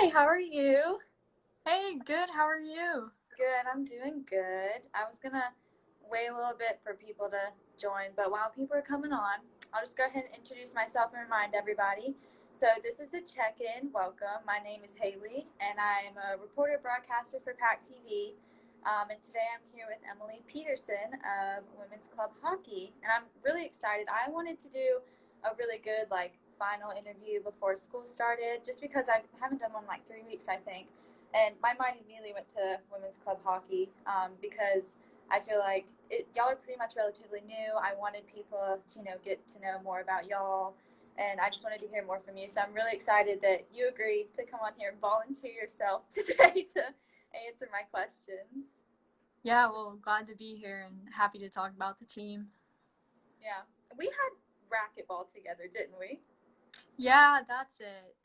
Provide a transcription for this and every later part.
Hi, how are you? Hey, good. How are you? Good, I'm doing good. I was gonna wait a little bit for people to join, but while people are coming on, I'll just go ahead and introduce myself and remind everybody. So, this is the check in. Welcome. My name is Hailey, and I'm a reporter broadcaster for PackTV. And today I'm here with Emily Petersen of Women's Club Hockey, and I'm really excited. I wanted to do a really good, final interview before school started, just because I haven't done one in like 3 weeks, I think. And my mind immediately went to women's club hockey because I feel like y'all are pretty much relatively new. I wanted people to get to know more about y'all, and I just wanted to hear more from you. So I'm really excited that you agreed to come on here and volunteer yourself today to answer my questions. Yeah, well, glad to be here and happy to talk about the team. Yeah, we had racquetball together, didn't we? Yeah, that's it.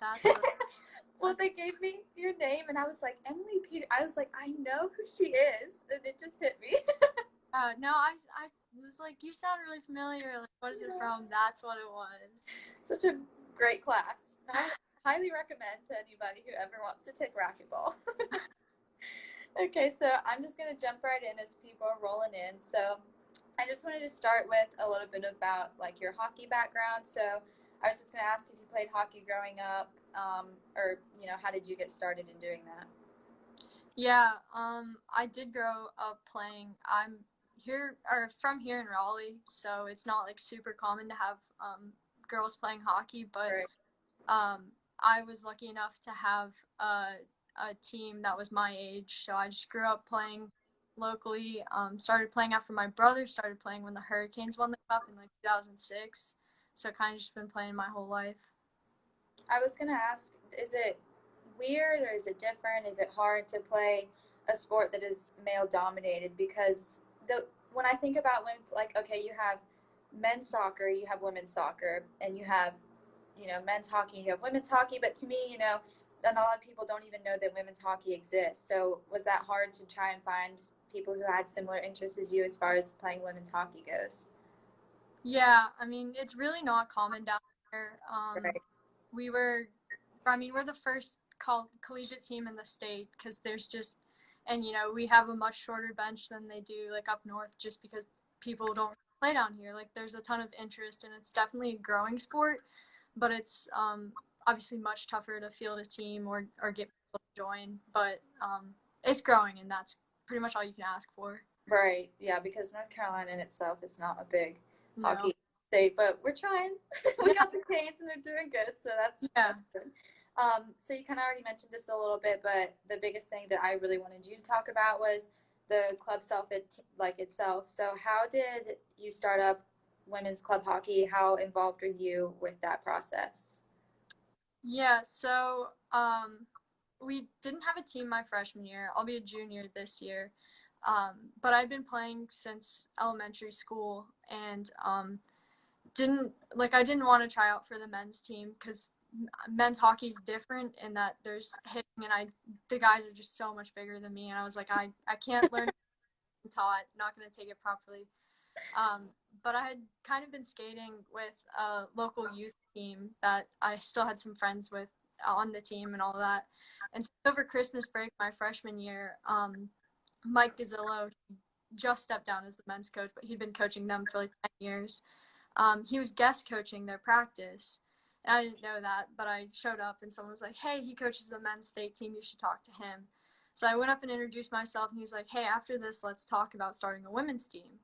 Well, they gave me your name, and I was like, Emily Peter. I was like, I know who she is, and it just hit me. No, I was like, you sound really familiar. Like, what is it from? That's what it was. Such a great class. I highly recommend to anybody who ever wants to take racquetball. Okay, so I'm just going to jump right in as people are rolling in. So I just wanted to start with a little bit about like your hockey background. So I was just going to ask if you played hockey growing up, or how did you get started in doing that? Yeah, I did grow up playing. I'm here or from here in Raleigh, so it's not like super common to have girls playing hockey, but Right. I was lucky enough to have a team that was my age. So I just grew up playing locally. Started playing after my brother started playing when the Hurricanes won the cup in like 2006. So kind of just been playing my whole life. I was going to ask, is it weird or is it different? Is it hard to play a sport that is male dominated? Because when I think about women's, like, okay, you have men's soccer, you have women's soccer, and you have men's hockey, you have women's hockey. But to me, and a lot of people don't even know that women's hockey exists. So was that hard to try and find people who had similar interests as you as far as playing women's hockey goes? Yeah, I mean, it's really not common down here. Right. We were, I mean, we're the first collegiate team in the state because there's just, and we have a much shorter bench than they do like up north just because people don't play down here. Like there's a ton of interest and it's definitely a growing sport, but it's obviously much tougher to field a team or get people to join. But it's growing and that's pretty much all you can ask for. Right. Yeah, because North Carolina in itself is not a big No. hockey state, but we're trying. We Yeah. got the Canes and they're doing good, so Yeah. that's good. So you kind of already mentioned this a little bit, but the biggest thing that I really wanted you to talk about was the club itself. So how did you start up women's club hockey? How involved are you with that process? Yeah, so we didn't have a team my freshman year. I'll be a junior this year. But I've been playing since elementary school and I didn't want to try out for the men's team because men's hockey is different in that there's hitting and the guys are just so much bigger than me and I was like I can't learn taught, not going to take it properly. Um, but I had kind of been skating with a local youth team that I still had some friends with on the team and all of that. And so over Christmas break, my freshman year, Mike Gazzillo just stepped down as the men's coach, but he'd been coaching them for like 10 years. He was guest coaching their practice. And I didn't know that, but I showed up and someone was like, hey, he coaches the men's state team. You should talk to him. So I went up and introduced myself, and he was like, hey, after this, let's talk about starting a women's team.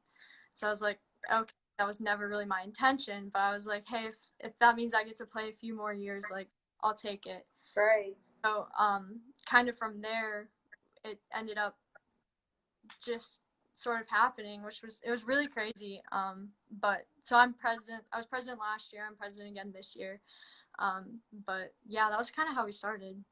So I was like, okay, that was never really my intention, but I was like, hey, if that means I get to play a few more years, like I'll take it. Right. So kind of from there, it ended up just sort of happening, it was really crazy. But so I'm president. I was president last year. I'm president again this year. But yeah, that was kind of how we started.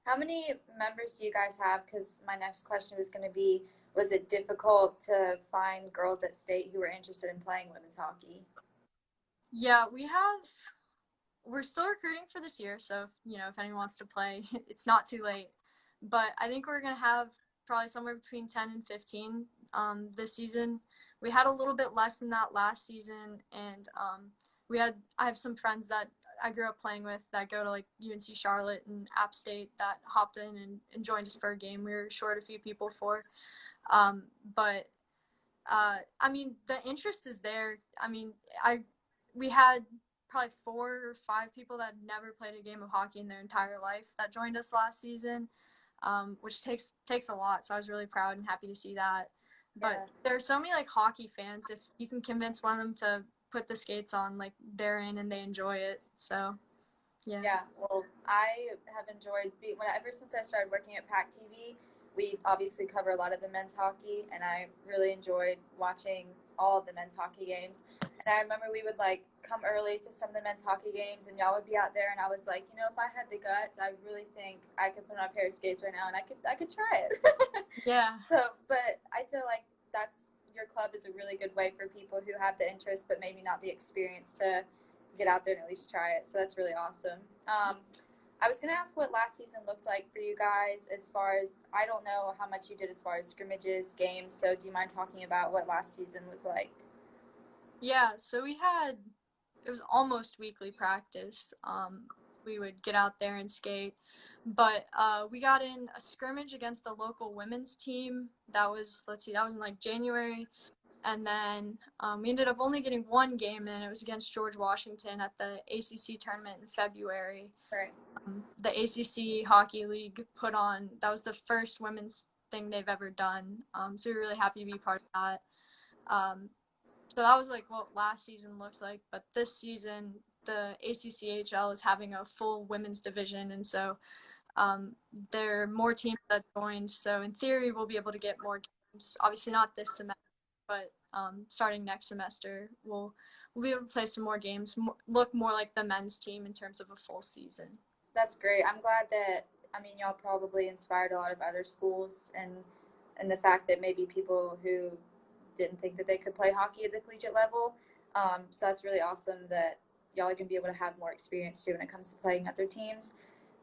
How many members do you guys have? Because my next question was going to be, was it difficult to find girls at state who were interested in playing women's hockey? Yeah, we're still recruiting for this year, so if anyone wants to play, it's not too late. But I think we're gonna have probably somewhere between 10 and 15 this season. We had a little bit less than that last season, and I have some friends that I grew up playing with that go to like UNC Charlotte and App State that hopped in and joined us for a game. We were short a few people for, um, but I mean the interest is there. I mean I we had probably 4 or 5 people that had never played a game of hockey in their entire life that joined us last season, which takes a lot. So I was really proud and happy to see that. But Yeah. there are so many like hockey fans. If you can convince one of them to put the skates on, like they're in and they enjoy it. So yeah. Yeah, well, I have enjoyed ever since I started working at PackTV. We obviously cover a lot of the men's hockey, and I really enjoyed watching all of the men's hockey games. And I remember we would like come early to some of the men's hockey games, and y'all would be out there, and I was like, if I had the guts, I really think I could put on a pair of skates right now, and I could try it. Yeah. So, but I feel like your club is a really good way for people who have the interest, but maybe not the experience to get out there and at least try it. So that's really awesome. I was going to ask what last season looked like for you guys as far as, I don't know how much you did as far as scrimmages, games. So do you mind talking about what last season was like? Yeah, so it was almost weekly practice. We would get out there and skate, but we got in a scrimmage against the local women's team. That was, let's see, that was in like January, and then we ended up only getting one game in. It was against George Washington at the ACC tournament in February. Right. The ACC Hockey League put on, that was the first women's thing they've ever done. So we were really happy to be part of that. Um, so that was like what last season looked like, but this season the ACCHL is having a full women's division, and so um, there are more teams that joined. So in theory, we'll be able to get more games. Obviously, not this semester, but starting next semester, we'll be able to play some more games, look more like the men's team in terms of a full season. That's great. I'm glad that, y'all probably inspired a lot of other schools, and the fact that maybe people who didn't think that they could play hockey at the collegiate level. So that's really awesome that y'all are going to be able to have more experience too when it comes to playing other teams.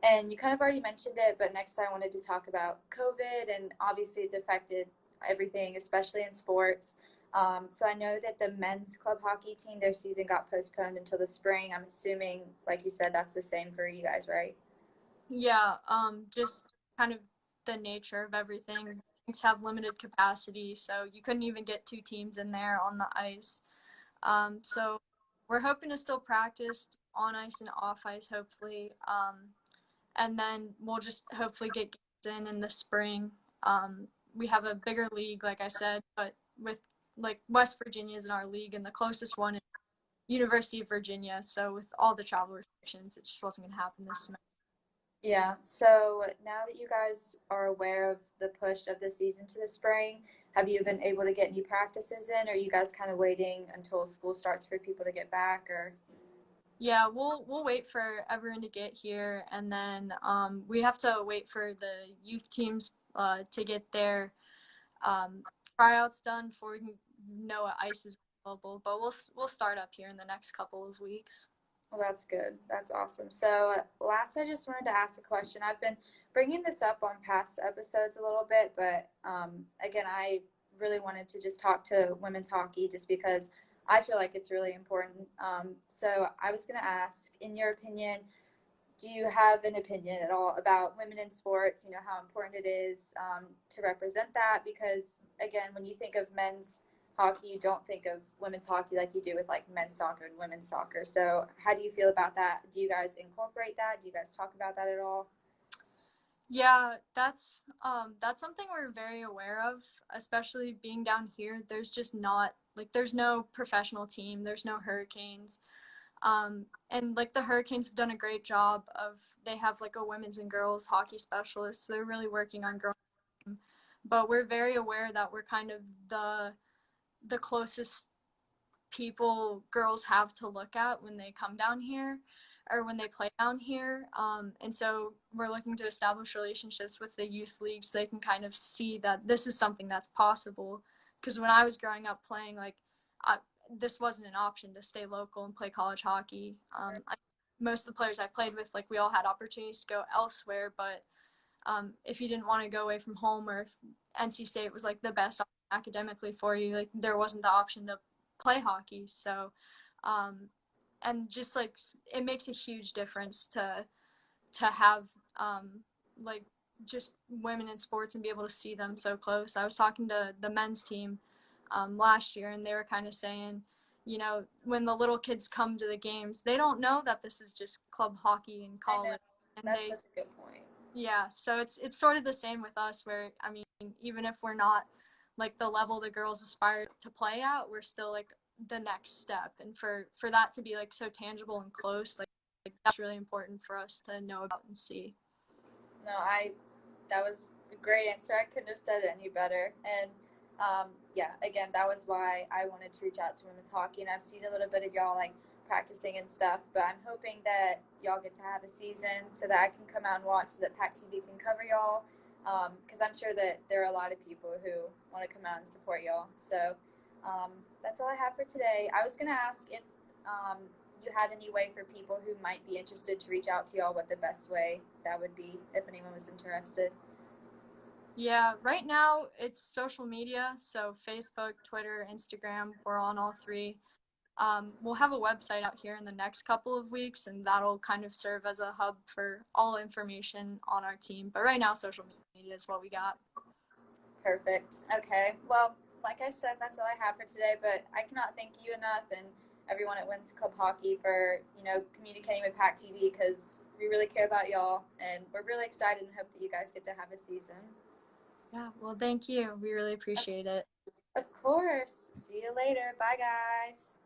And you kind of already mentioned it, but next I wanted to talk about COVID, and obviously it's affected everything, especially in sports. So I know that the men's club hockey team, their season got postponed until the spring. I'm assuming, like you said, that's the same for you guys, right? Yeah, just kind of the nature of everything. Things have limited capacity, so you couldn't even get 2 teams in there on the ice. So we're hoping to still practice on ice and off ice, hopefully. And then we'll just hopefully get games in the spring. We have a bigger league, like I said, but with like West Virginia is in our league, and the closest one is University of Virginia. So with all the travel restrictions, it just wasn't going to happen this semester. Yeah. So now that you guys are aware of the push of the season to the spring, have you been able to get any practices in? Or are you guys kind of waiting until school starts for people to get back? Or Yeah, we'll wait for everyone to get here, and then we have to wait for the youth teams to get their um, tryouts done before we can know what ice is available. But we'll start up here in the next couple of weeks. well, that's good. That's awesome. So last, I just wanted to ask a question. I've been bringing this up on past episodes a little bit, but again, I really wanted to just talk to women's hockey just because I feel like it's really important. So I was going to ask, in your opinion, do you have an opinion at all about women in sports? How important it is to represent that? Because again, when you think of men's hockey, you don't think of women's hockey like you do with like men's soccer and women's soccer. So how do you feel about that? Do you guys incorporate that? Do you guys talk about that at all? Yeah, that's something we're very aware of, especially being down here. There's just not like there's no professional team, there's no Hurricanes. And like the Hurricanes have done a great job of they have like a women's and girls hockey specialist. So they're really working on growing. But we're very aware that we're kind of the closest people girls have to look at when they come down here or when they play down here. And so we're looking to establish relationships with the youth league so they can kind of see that this is something that's possible. Because when I was growing up playing, like, this wasn't an option to stay local and play college hockey. Most of the players I played with, like, we all had opportunities to go elsewhere, but if you didn't want to go away from home or if NC State was like the best option academically for you, like there wasn't the option to play hockey. So and just like it makes a huge difference to have like just women in sports and be able to see them so close. I was talking to the men's team last year, and they were kind of saying, you know, when the little kids come to the games, they don't know that this is just club hockey in I know. college, and That's they, such a good point. yeah. So it's sort of the same with us, where I mean, even if we're not like the level the girls aspire to play at, we're still like the next step, and for that to be like so tangible and close, like that's really important for us to know about and see. No, that was a great answer. I couldn't have said it any better. And yeah, again, that was why I wanted to reach out to women's hockey. And I've seen a little bit of y'all like practicing and stuff, but I'm hoping that y'all get to have a season so that I can come out and watch, so that PackTV can cover y'all. Because I'm sure that there are a lot of people who want to come out and support y'all. So that's all I have for today. I was going to ask if um, you had any way for people who might be interested to reach out to y'all, what the best way that would be if anyone was interested. Yeah, right now it's social media, so Facebook, Twitter, Instagram, we're on all three. We'll have a website out here in the next couple of weeks, and that'll kind of serve as a hub for all information on our team. But right now, social media is what we got. Perfect. Okay. Well, like I said, that's all I have for today, but I cannot thank you enough and everyone at Wins Club Hockey for, communicating with Pack TV, because we really care about y'all and we're really excited and hope that you guys get to have a season. Yeah, well, thank you. We really appreciate it. Of course. See you later. Bye, guys.